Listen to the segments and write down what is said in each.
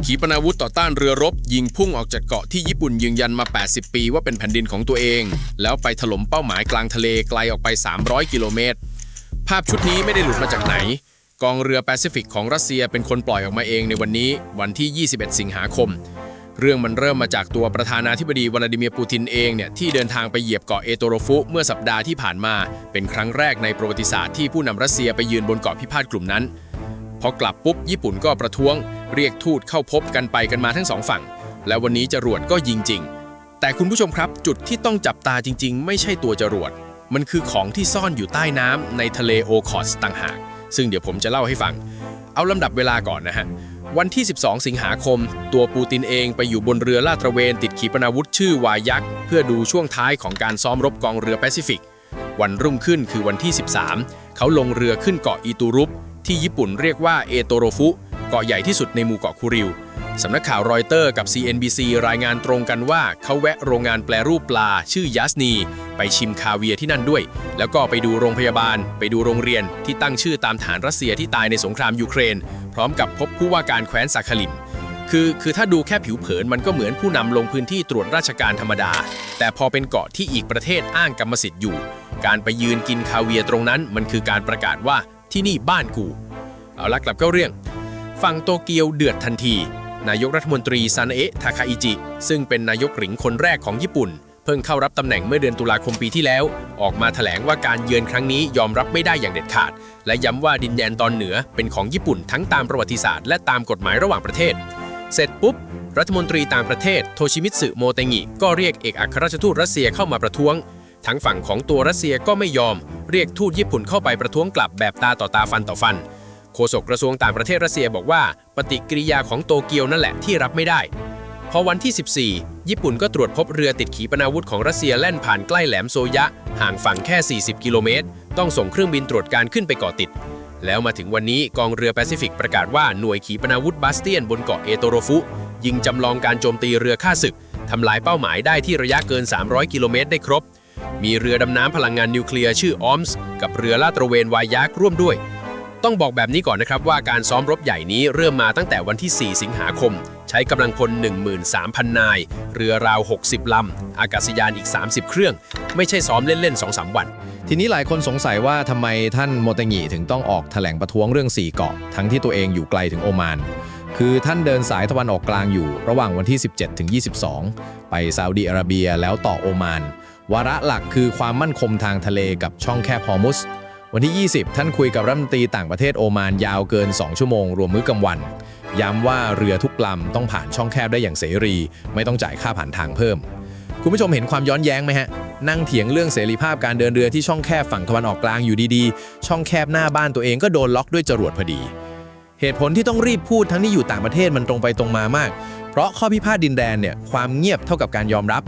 ขีปนาวุธต่อต้านเรือรบยิงพุ่งออกจากเกาะที่ญี่ปุ่นยืนยันมา 80 ปีว่าเป็นแผ่นดินของตัวเอง แล้วไปถล่มเป้าหมายกลางทะเลไกลออกไป 300 กิโลเมตร ภาพชุดนี้ไม่ได้หลุดมาจากไหน กองเรือแปซิฟิกของรัสเซียเป็นคนปล่อยออกมาเองในวันนี้วันที่ 21 สิงหาคม เรื่องมันเริ่มมาจากตัวประธานาธิบดีวลาดิเมียร์ปูตินเองเนี่ยที่เดินทางไปเหยียบเกาะเอโตโรฟุเมื่อสัปดาห์ที่ผ่านมาเป็นครั้งแรกในประวัติศาสตร์ที่ผู้นำรัสเซียไปยืนบนเกาะพิพาทกลุ่มนั้นพอกลับปุ๊บญี่ปุ่นก็ประท้วงเรียกทูตเข้าพบกันไปกันมาทั้งสองฝั่งและวันนี้จรวดก็ยิงจริงแต่คุณผู้ชมครับจุดที่ต้องจับตาจริงๆไม่ใช่ตัวจรวดมันคือของที่ซ่อนอยู่ใต้น้ำในทะเลโอคอสต่างหากซึ่งเดี๋ยวผมจะเล่าให้ฟังเอาลำดับเวลาก่อนนะฮะวันที่ 12 สิงหาคมตัวปูตินเองไปอยู่บนเรือลาดตระเวนติดขีปนาวุธชื่อวายักษ์เพื่อดูช่วงท้ายของการซ้อมรบกองเรือแปซิฟิกวันรุ่งขึ้นคือวันที่ 13เขาลงเรือขึ้นเกาะอิตูรุปที่ญี่ปุ่นเรียกว่าเอโตโรฟุเกาะใหญ่ที่สุดในหมู่เกาะคูริวสำนักข่าวรอยเตอร์กับ CNBC รายงานตรงกันว่าเขาแวะโรงงานแปรรูปปลาชื่อยัสนีไปชิมคาเวียร์ที่นั่นด้วยแล้วก็ไปดูโรงพยาบาลไปดูโรงเรียนที่ตั้งชื่อตามฐานรัสเซียที่ตายในสงครามยูเครนพร้อมกับพบผู้ว่าการแคว้นซาคาลินคือถ้าดูแค่ผิวเผินมันก็เหมือนผู้นำลงพื้นที่ตรวจราชการธรรมดาแต่พอเป็นเกาะที่อีกประเทศอ้างกรรมสิทธิ์อยู่การไปยืนกินคาเวียร์ตรงนั้นมันคือการประกาศว่าที่นี่บ้านกูเอาละกลับเข้าเรื่องฝั่งโตเกียวเดือดทันทีนายกรัฐมนตรีซานะเอะทาคาอิจิซึ่งเป็นนายกหญิงคนแรกของญี่ปุ่นเพิ่งเข้ารับตำแหน่งเมื่อเดือนตุลาคมปีที่แล้วออกมาแถลงว่าการเยือนครั้งนี้ยอมรับไม่ได้อย่างเด็ดขาดและย้ำว่าดินแดนตอนเหนือเป็นของญี่ปุ่นทั้งตามประวัติศาสตร์และตามกฎหมายระหว่างประเทศเสร็จปุ๊บรัฐมนตรีต่างประเทศโทชิมิตสึโมเตงิก็เรียกเอกอัครราชทูตรัสเซียเข้ามาประท้วงทั้งฝั่งของตัวรัสเซียก็ไม่ยอมเรียกทูตญี่ปุ่นเข้าไปประท้วงกลับแบบตาต่อตาฟันต่อฟันโฆษกกระทรวงต่างประเทศรัสเซียบอกว่าปฏิกิริยาของโตเกียวนั่นแหละที่รับไม่ได้พอวันที่ 14 ญี่ปุ่นก็ตรวจพบเรือติดขีปนาวุธของรัสเซียแล่นผ่านใกล้แหลมโซยะห่างฝั่งแค่ 40 กิโลเมตรต้องส่งเครื่องบินตรวจการขึ้นไปเกาะติดแล้วมาถึงวันนี้กองเรือแปซิฟิกประกาศว่าหน่วยขีปนาวุธบาสเตียนบนเกาะเอโตโรฟุยิงจำลองการโจมตีเรือฆ่าศึกทำลายเป้าหมายได้ที่ระยะเกิน 300 กิโลเมตรได้ครบมีเรือดำน้ำพลังงานนิวเคลียร์ชื่อออมส์กับเรือลาดตระเวนวายักร่วมด้วยต้องบอกแบบนี้ก่อนนะครับว่าการซ้อมรบใหญ่นี้เริ่มมาตั้งแต่วันที่ 4 สิงหาคมใช้กำลังพล 13,000 นายเรือราว 60 ลำอากาศยานอีก 30 เครื่องไม่ใช่ซ้อมเล่นๆ 2-3 วันทีนี้หลายคนสงสัยว่าทำไมท่านโมเตงิถึงต้องออกแถลงประท้วงเรื่อง4เกาะทั้งที่ตัวเองอยู่ไกลถึงโอมานคือท่านเดินสายตะวันออกกลางอยู่ระหว่างวันที่ 17 ถึง 22 ไปซาอุดิอาระเบียแล้วต่อโอมานวาระหลักคือความมั่นคงทางทะเลกับช่องแคบฮอร์มุสวันที่ 20 ท่านคุยกับรัฐมนตรีต่างประเทศโอมานยาวเกิน 2 ชั่วโมงรวมมื้อกลางวันย้ำว่าเรือทุกลำต้องผ่านช่องแคบได้อย่างเสรีไม่ต้องจ่ายค่าผ่านทางเพิ่มคุณผู้ชมเห็นความย้อนแย้งไหมฮะนั่งเถียงเรื่องเสรีภาพการเดินเรือที่ช่องแคบฝั่งตะวันออกกลางอยู่ดีๆช่องแคบหน้าบ้านตัวเองก็โดนล็อกด้วยจรวดพอดีเหตุผลที่ต้องรีบพูดทั้งที่อยู่ต่างประเทศมันตรงไปตรงมามากเพราะข้อพิพาทดินแดนเนี่ยความเงียบเท่ากับการยอมรับ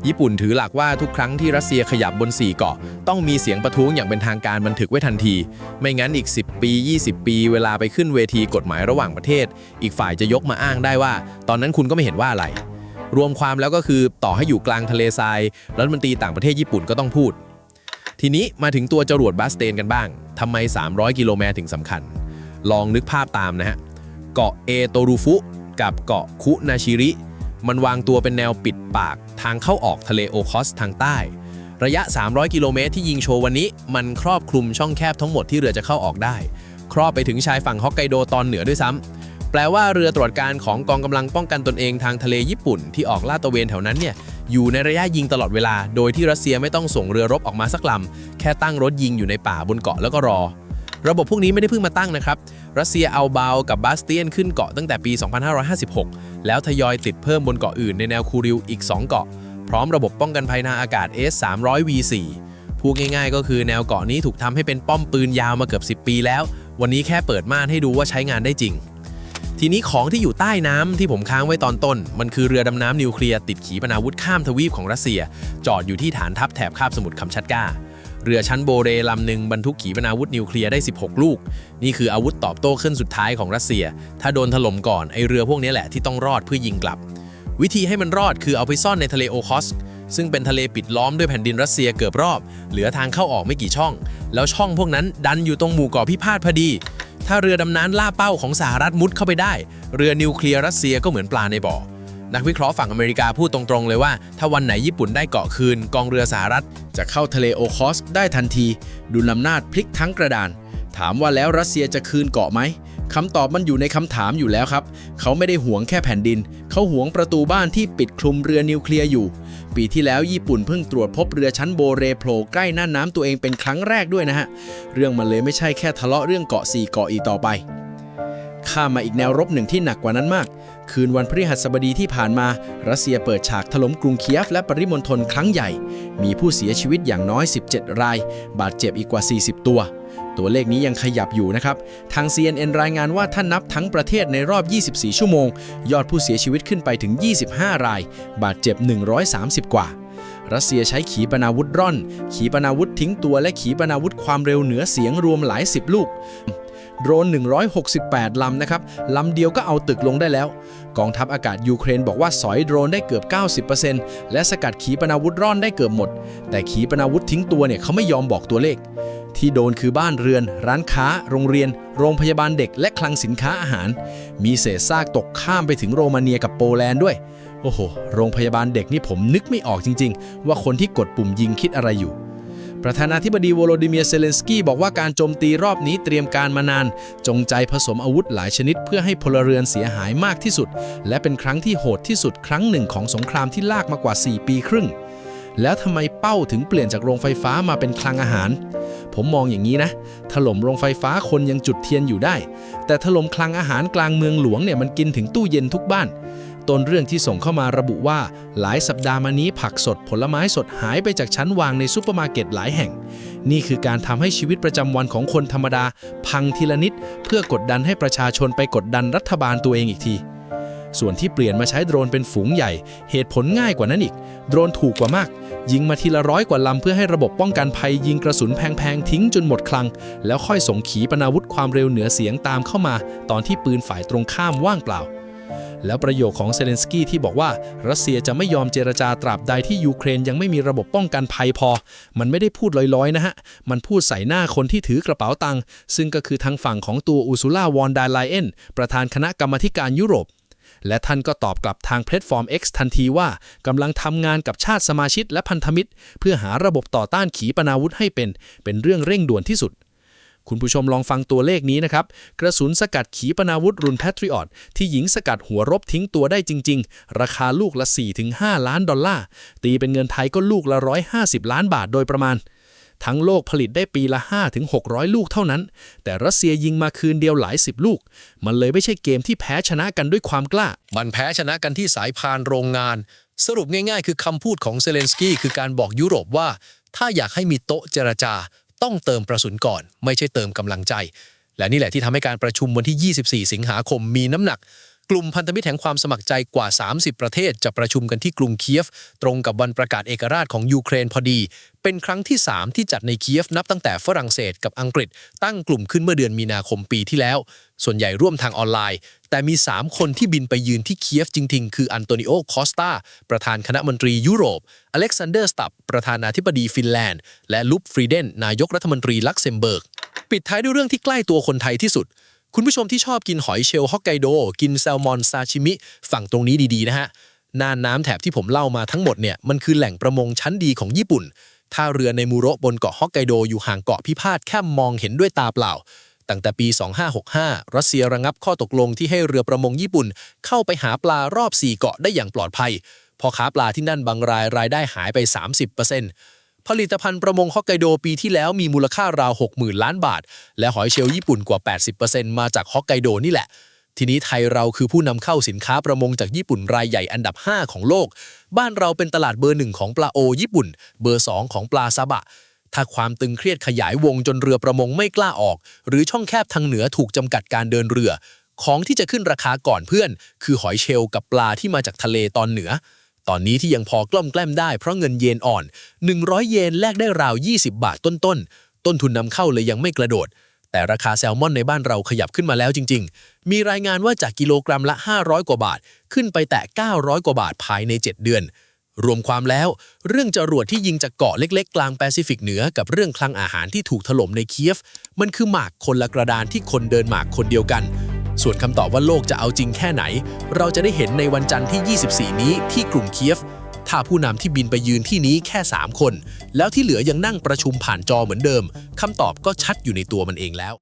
ญี่ปุ่นถือหลักว่าทุกครั้งที่รัสเซียขยับบน4เกาะต้องมีเสียงประท้วงอย่างเป็นทางการบันทึกไว้ทันทีไม่งั้นอีก10 ปี 20 ปีเวลาไปขึ้นเวทีกฎหมายระหว่างประเทศอีกฝ่ายจะยกมาอ้างได้ว่าตอนนั้นคุณก็ไม่เห็นว่าอะไรรวมความแล้วก็คือต่อให้อยู่กลางทะเลทรายรัฐมนตรีต่างประเทศญี่ปุ่นก็ต้องพูดทีนี้มาถึงตัวจรวดบาสเตนกันบ้างทำไม300 กิโลเมตรถึงสำคัญลองนึกภาพตามนะฮะเกาะเอโตรูฟุกับเกาะคุนาชิริมันวางตัวเป็นแนวปิดปากทางเข้าออกทะเลโอคอสทางใต้ระยะ300 กิโลเมตรที่ยิงโชว์วันนี้มันครอบคลุมช่องแคบทั้งหมดที่เรือจะเข้าออกได้ครอบไปถึงชายฝั่งฮอกไกโดตอนเหนือด้วยซ้ำแปลว่าเรือตรวจการของกองกำลังป้องกันตนเองทางทะเลญี่ปุ่นที่ออกลาดตระเวนแถวนั้นเนี่ยอยู่ในระยะยิงตลอดเวลาโดยที่รัสเซียไม่ต้องส่งเรือรบออกมาสักลำแค่ตั้งรถยิงอยู่ในป่าบนเกาะแล้วก็รอระบบพวกนี้ไม่ได้เพิ่งมาตั้งนะครับรัสเซียเอาบาวกับบาสเตียนขึ้นเกาะตั้งแต่ปี 2556 แล้วทยอยติดเพิ่มบนเกาะอื่นในแนวคูริวอีก 2 เกาะพร้อมระบบป้องกันภัยทางอากาศ S-300V4 พูดง่ายๆก็คือแนวเกาะนี้ถูกทำให้เป็นป้อมปืนยาวมาเกือบ10 ปีแล้ววันนี้แค่เปิดม่านให้ดูว่าใช้งานได้จริงทีนี้ของที่อยู่ใต้น้ำที่ผมค้างไว้ตอนต้นมันคือเรือดำน้ำนิวเคลียร์ติดขีปนาวุธข้ามทวีปของรัสเซียจอดอยู่ที่ฐานทัพแถบคาบสมุทรคัมชัตกาเรือชั้นโบเรลำหนึ่งบรรทุกขีปนาวุธนิวเคลียร์ได้16 ลูกนี่คืออาวุธตอบโต้ขึ้นสุดท้ายของรัสเซียถ้าโดนถล่มก่อนไอเรือพวกนี้แหละที่ต้องรอดเพื่อยิงกลับวิธีให้มันรอดคือเอาไปซ่อนในทะเลโอคอสซึ่งเป็นทะเลปิดล้อมด้วยแผ่นดินรัสเซียเกือบรอบเหลือทางเข้าออกไม่กี่ช่องแล้วช่องพวกนั้นดันอยู่ตรงหมู่เกาะพิพาทพอดี ถ้าเรือดำน้ำล่าเป้าของสหรัฐมุดเข้าไปได้เรือนิวเคลียร์รัสเซียก็เหมือนปลาในบ่อนักวิเคราะห์ฝั่งอเมริกาพูดตรงๆเลยว่าถ้าวันไหนญี่ปุ่นได้เกาะคืนกองเรือสหรัฐจะเข้าทะเลโอคอสได้ทันทีดุลอำนาจพลิกทั้งกระดานถามว่าแล้วรัสเซียจะคืนเกาะไหมคำตอบมันอยู่ในคำถามอยู่แล้วครับเขาไม่ได้หวงแค่แผ่นดินเขาหวงประตูบ้านที่ปิดคลุมเรือนิวเคลียร์อยู่ปีที่แล้วญี่ปุ่นเพิ่งตรวจพบเรือชั้นโบเรโผล่ใกล้น่านน้ำตัวเองเป็นครั้งแรกด้วยนะฮะเรื่องมันเลยไม่ใช่แค่ทะเลาะเรื่องเกาะ4เกาะอีกต่อไปข้ามมาอีกแนวรบหนึ่งที่หนักกว่านั้นมากคืนวันพฤหัสบดีที่ผ่านมารัสเซียเปิดฉากถล่มกรุงเคียฟและปริมณฑลครั้งใหญ่มีผู้เสียชีวิตอย่างน้อย17รายบาดเจ็บอีกกว่า40ตัวเลขนี้ยังขยับอยู่นะครับทาง CNN รายงานว่าถ้านับทั้งประเทศในรอบ24ชั่วโมงยอดผู้เสียชีวิตขึ้นไปถึง25รายบาดเจ็บ130กว่ารัสเซียใช้ขีปนาวุธร่อนขีปนาวุธทิ้งตัวและขีปนาวุธความเร็วเหนือเสียงรวมหลาย10ลูกโดรน168ลำนะครับลำเดียวก็เอาตึกลงได้แล้วกองทัพอากาศยูเครนบอกว่าสอยโดรนได้เกือบ 90% และสกัดขีปนาวุธร่อนได้เกือบหมดแต่ขีปนาวุธทิ้งตัวเนี่ยเขาไม่ยอมบอกตัวเลขที่โดนคือบ้านเรือนร้านค้าโรงเรียนโรงพยาบาลเด็กและคลังสินค้าอาหารมีเศษซากตกข้ามไปถึงโรมาเนียกับโปแลนด์ด้วยโอ้โหโรงพยาบาลเด็กนี่ผมนึกไม่ออกจริงๆว่าคนที่กดปุ่มยิงคิดอะไรอยู่ประธานาธิบดีโวโลดิเมียร์เซเลนสกี้บอกว่าการโจมตีรอบนี้เตรียมการมานานจงใจผสมอาวุธหลายชนิดเพื่อให้พลเรือนเสียหายมากที่สุดและเป็นครั้งที่โหดที่สุดครั้งหนึ่งของสงครามที่ลากมากว่า4ปีครึ่งแล้วทำไมเป้าถึงเปลี่ยนจากโรงไฟฟ้ามาเป็นคลังอาหารผมมองอย่างนี้นะถล่มโรงไฟฟ้าคนยังจุดเทียนอยู่ได้แต่ถล่มคลังอาหารกลางเมืองหลวงเนี่ยมันกินถึงตู้เย็นทุกบ้านต้นเรื่องที่ส่งเข้ามาระบุว่าหลายสัปดาห์มานี้ผักสดผลไม้สดหายไปจากชั้นวางในซุปเปอร์มาร์เก็ตหลายแห่งนี่คือการทำให้ชีวิตประจำวันของคนธรรมดาพังทีละนิดเพื่อกดดันให้ประชาชนไปกดดันรัฐบาลตัวเองอีกทีส่วนที่เปลี่ยนมาใช้โดรนเป็นฝูงใหญ่เหตุผลง่ายกว่านั้นอีกโดรนถูกกว่ามากยิงมาทีละ100 กว่าลำเพื่อให้ระบบป้องกันภัยยิงกระสุนแพงๆทิ้งจนหมดคลังแล้วค่อยส่งขีปนาวุธความเร็วเหนือเสียงตามเข้ามาตอนที่ปืนฝ่ายตรงข้ามว่างเปล่าแล้วประโยคของเซเลนสกี้ที่บอกว่ารัสเซียจะไม่ยอมเจรจาตราบใดที่ยูเครนยังไม่มีระบบป้องกันภัยพอมันไม่ได้พูดลอยๆนะฮะมันพูดใส่หน้าคนที่ถือกระเป๋าตังค์ซึ่งก็คือทางฝั่งของตัวอูซูล่าวอนเดอร์ไลเอนประธานคณะกรรมาธิการยุโรปและท่านก็ตอบกลับทางแพลตฟอร์ม X ทันทีว่ากำลังทำงานกับชาติสมาชิกและพันธมิตรเพื่อหาระบบต่อต้านขีปนาวุธให้เป็นเรื่องเร่งด่วนที่สุดคุณผู้ชมลองฟังตัวเลขนี้นะครับกระสุนสกัดขีปนาวุธรุ่น Patriot ที่หญิงสกัดหัวรบทิ้งตัวได้จริงๆราคาลูกละ 4-5 ล้านดอลลาร์ตีเป็นเงินไทยก็ลูกละ150ล้านบาทโดยประมาณทั้งโลกผลิตได้ปีละ 5-600 ลูกเท่านั้นแต่รัสเซียยิงมาคืนเดียวหลาย10ลูกมันเลยไม่ใช่เกมที่แพ้ชนะกันด้วยความกล้ามันแพ้ชนะกันที่สายพานโรงงานสรุปง่ายๆคือคำพูดของเซเลนสกี้คือการบอกยุโรปว่าถ้าอยากให้มีโต๊ะเจรจาต้องเติมกระสุนก่อนไม่ใช่เติมกำลังใจและนี่แหละที่ทำให้การประชุมวันที่ 24 สิงหาคมมีน้ำหนักกลุ่มพันธมิตรแห่งความสมัครใจกว่า 30 ประเทศจะประชุมกันที่กรุงเคียฟตรงกับวันประกาศเอกราชของยูเครนพอดีเป็นครั้งที่ 3 ที่จัดในเคียฟนับตั้งแต่ฝรั่งเศสกับอังกฤษตั้งกลุ่มขึ้นเมื่อเดือนมีนาคมปีที่แล้วส่วนใหญ่ร่วมทางออนไลน์แต่มี 3 คนที่บินไปยืนที่เคียฟจริงๆคืออันโตนิโอ คอสตาประธานคณะมนตรียุโรปอเล็กซานเดอร์ สตับประธานาธิบดีฟินแลนด์และลุปฟรีเดนนายกรัฐมนตรีลักเซมเบิร์กปิดท้ายด้วยเรื่องที่ใกล้ตัวคนไทยที่สุดคุณผู้ชมที่ชอบกินหอยเชลล์ฮอกไกโดกินแซลมอนซาชิมิฝั่งตรงนี้ดีๆนะฮะน่านน้ำแถบที่ผมเล่ามาทั้งหมดเนี่ยมันคือแหล่งประมงชั้นดีของญี่ปุ่นท่าเรือในมูโระบนเกาะฮอกไกโดอยู่ห่างเกาะพิพาทแค่มองเห็นด้วยตาเปล่าตั้งแต่ปี 2565 รัสเซียระงับข้อตกลงที่ให้เรือประมงญี่ปุ่นเข้าไปหาปลารอบ4เกาะได้อย่างปลอดภัยพอค้าปลาที่นั่นบางรายได้หายไป 30%ผลิตภัณฑ์ประมงฮอกไกโดปีที่แล้วมีมูลค่าราว 60,000 ล้านบาทและหอยเชลล์ญี่ปุ่นกว่า 80% มาจากฮอกไกโดนี่แหละทีนี้ไทยเราคือผู้นำเข้าสินค้าประมงจากญี่ปุ่นรายใหญ่อันดับ 5 ของโลกบ้านเราเป็นตลาดเบอร์ 1 ของปลาโอญี่ปุ่นเบอร์ 2 ของปลาซาบะถ้าความตึงเครียดขยายวงจนเรือประมงไม่กล้าออกหรือช่องแคบทางเหนือถูกจำกัดการเดินเรือของที่จะขึ้นราคาก่อนเพื่อนคือหอยเชลล์กับปลาที่มาจากทะเลตอนเหนือตอนนี้ที่ยังพอกล้อมแกล้มได้เพราะเงินเยนอ่อน100เยนแลกได้ราว20 บาทต้นต้นทุนนำเข้าเลยยังไม่กระโดดแต่ราคาแซลมอนในบ้านเราขยับขึ้นมาแล้วจริงๆมีรายงานว่าจากกิโลกรัมละ500 กว่าบาทขึ้นไปแตะ900 กว่าบาทภายใน7 เดือน รวมความแล้วเรื่องจรวดที่ยิงจากเกาะเล็กๆกลางแปซิฟิกเหนือกับเรื่องคลังอาหารที่ถูกถล่มในเคียฟมันคือหมากคนละกระดานที่คนเดินหมากคนเดียวกันส่วนคำตอบว่าโลกจะเอาจริงแค่ไหนเราจะได้เห็นในวันจันทร์ที่ 24 นี้ที่กรุงเคียฟถ้าผู้นำที่บินไปยืนที่นี้แค่ 3 คนแล้วที่เหลือยังนั่งประชุมผ่านจอเหมือนเดิมคำตอบก็ชัดอยู่ในตัวมันเองแล้ว